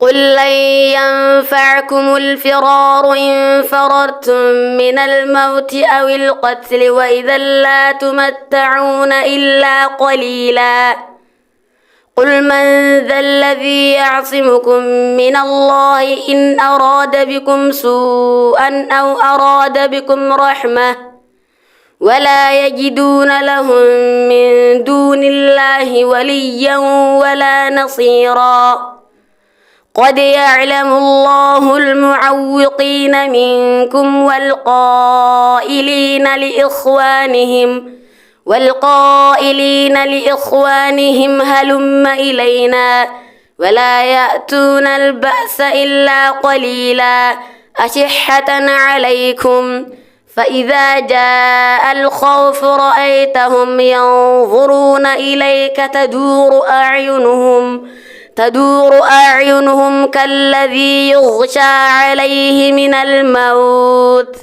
قل لن ينفعكم الفرار إن فررتم من الموت أو القتل وإذا لا تمتعون إلا قليلا قل من ذا الذي يعصمكم من الله إن أراد بكم سوءا أو أراد بكم رحمة ولا يجدون لهم من دون الله وليا ولا نصيرا قد يعلم الله المعوقين منكم والقائلين لإخوانهم هلم إلينا ولا يأتون البأس إلا قليلا أشحة عليكم فإذا جاء الخوف رأيتهم ينظرون إليك تدور أعينهم كالذي يغشى عليه من الموت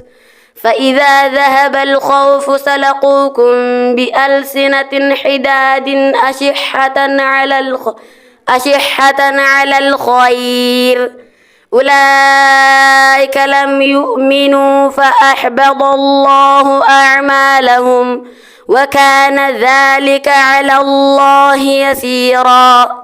فإذا ذهب الخوف سلقوكم بألسنة حداد أشحة على الخير أولئك لم يؤمنوا فأحبط الله أعمالهم وكان ذلك على الله يسيرا